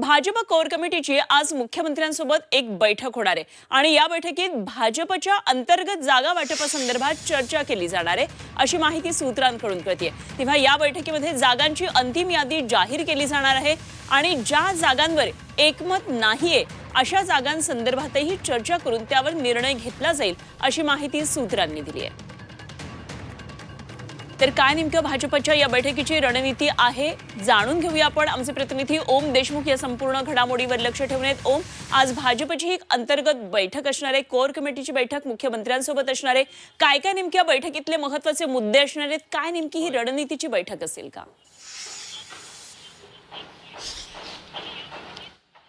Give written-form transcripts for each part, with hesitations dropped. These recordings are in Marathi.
भाजप कोर कमिटीची आज मुख्यमंत्र्यांसोबत एक बैठक होणार आहे आणि या बैठकीत भाजपच्या अंतर्गत जागा वाटपासंदर्भात चर्चा केली जाणार आहे अशी माहिती सूत्रांकडून कळतेय। तेव्हा या बैठकीमध्ये जागांची अंतिम यादी जाहीर केली जाणार आहे आणि ज्या जागांवर एकमत नाहीये अशा जागांसंदर्भातही चर्चा करून त्यावर निर्णय घेतला जाईल अशी माहिती सूत्रांनी दिली आहे। तर काय नेमकं भाजपच्या या बैठकीची रणनीती आहे जाणून घेऊया आपण। आमचे प्रतिनिधी ओम देशमुख या संपूर्ण घडामोडीवर लक्ष ठेवून आहेत। ओम, आज भाजपची एक अंतर्गत बैठक असणार आहे, कोर कमिटीची बैठक मुख्यमंत्र्यांसोबत असणार आहे। काय काय नेमक्या बैठकीतले महत्त्वाचे मुद्दे असणार आहेत, काय नेमकी ही रणनीतीची बैठक असेल का?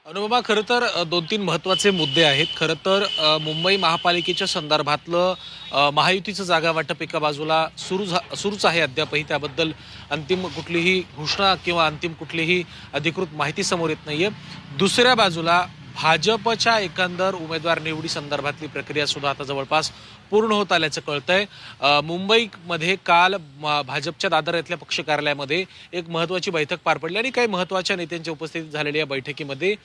अनुपमा, खरं तर 2-3 महत्त्वाचे मुद्दे आहेत। खरं तर मुंबई महापालिकेच्या संदर्भातलं महायुतीचं जागा वाटप एका बाजूला सुरूच आहे अद्यापही, त्याबद्दल अंतिम कुठलीही घोषणा किंवा अंतिम कुठलीही अधिकृत माहिती समोर येत नाहीये। दुसऱ्या बाजूला भाजपच्या एकंदर उमेदवार निवडी संदर्भातली प्रक्रिया सुद्धा आता जवळपास पूर्ण होत आल्याचं कळतंय। मुंबईमध्ये काल भाजपच्या दादर येथील पक्ष कार्यालयामध्ये एक महत्त्वाची बैठक पार पडली आणि काही महत्त्वाच्या नेत्यांच्या उपस्थितीत झालेल्या या बैठकीमध्ये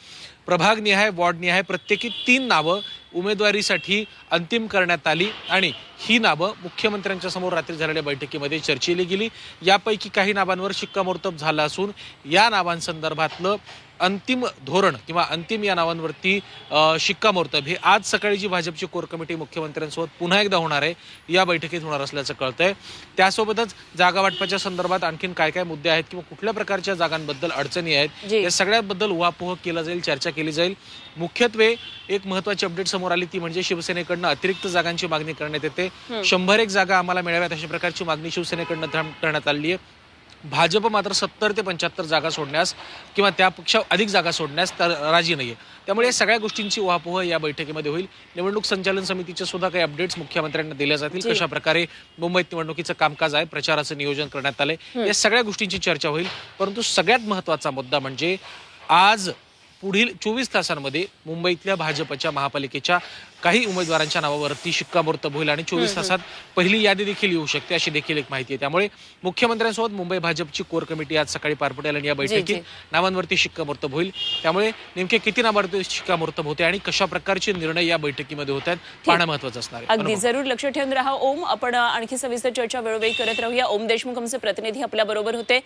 प्रभागनिहाय वॉर्डनिहाय प्रत्येकी 3 नावं उमेदवारीसाठी अंतिम करण्यात आली आणि ही नावं मुख्यमंत्र्यांच्या समोर रात्री झालेल्या बैठकीमध्ये चर्चेली गेली। यापैकी काही नावांवर शिक्कामोर्तब झालं असून या नावांसंदर्भातलं अंतिम धोरण किंवा अंतिम या नावांवरती शिक्कामोर्तब हे आज सकाळी जी भाजपची कोर कमिटी मुख्यमंत्र्यांसोबत पुन्हा एकदा होणार आहे या बैठकीत होणार असल्याचं कळतंय। त्यासोबतच जागा वाटपाच्या संदर्भात आणखीन काय काय मुद्दे आहेत किंवा कुठल्या प्रकारच्या जागांबद्दल अडचणी आहेत या सगळ्याबद्दल उहापोह केला जाईल, चर्चा केली जाईल। मुख्यत्वे एक महत्त्वाची अपडेट समोर आली ती म्हणजे शिवसेनेकडनं अतिरिक्त जागांची मागणी करण्यात येते। 101 जागा आम्हाला मिळाव्यात अशा प्रकारची मागणी शिवसेनेकडनं करण्यात आली आहे। भाजप मात्र 70 ते 75 जागा सोडण्यास किंवा त्यापेक्षा अधिक जागा सोडण्यास राजी नाहीये। त्यामुळे या सगळ्या गोष्टींची उहापोह या बैठकीमध्ये होईल। निवडणूक संचालन समितीचे सुद्धा काही अपडेट्स मुख्यमंत्र्यांना दिल्या जातील, कशा प्रकारे मुंबईत निवडणुकीचं कामकाज आहे, प्रचाराचं नियोजन करण्यात आले, या सगळ्या गोष्टींची चर्चा होईल। परंतु सगळ्यात महत्त्वाचा मुद्दा म्हणजे आज पुढील 24 तासांमध्ये मुंबईतल्या भाजपच्या महापालिकेच्या काही उमेदवारांच्या नावावरती शिक्कामोर्तब होईल आणि 24 तासात पहिली यादी देखील येऊ शकते अशी देखील एक माहिती आहे। त्यामुळे मुख्यमंत्र्यांसोबत मुंबई भाजपची कोर कमिटी आज सकाळी पार पडेल आणि या बैठकीत नावांवरती शिक्कामोर्तब होईल। त्यामुळे नेमके किती नावांवरती शिक्कामोर्तब होते आणि कशा प्रकारचे निर्णय या बैठकीमध्ये होत आहेत पाहणं महत्त्वाचं असणार आहे। अगदी जरूर लक्ष ठेवून राहा ओम, आपण आणखी सविस्तर चर्चा वेळोवेळी करत राहूया। ओम देशमुख आमचे प्रतिनिधी आपल्या बरोबर होते।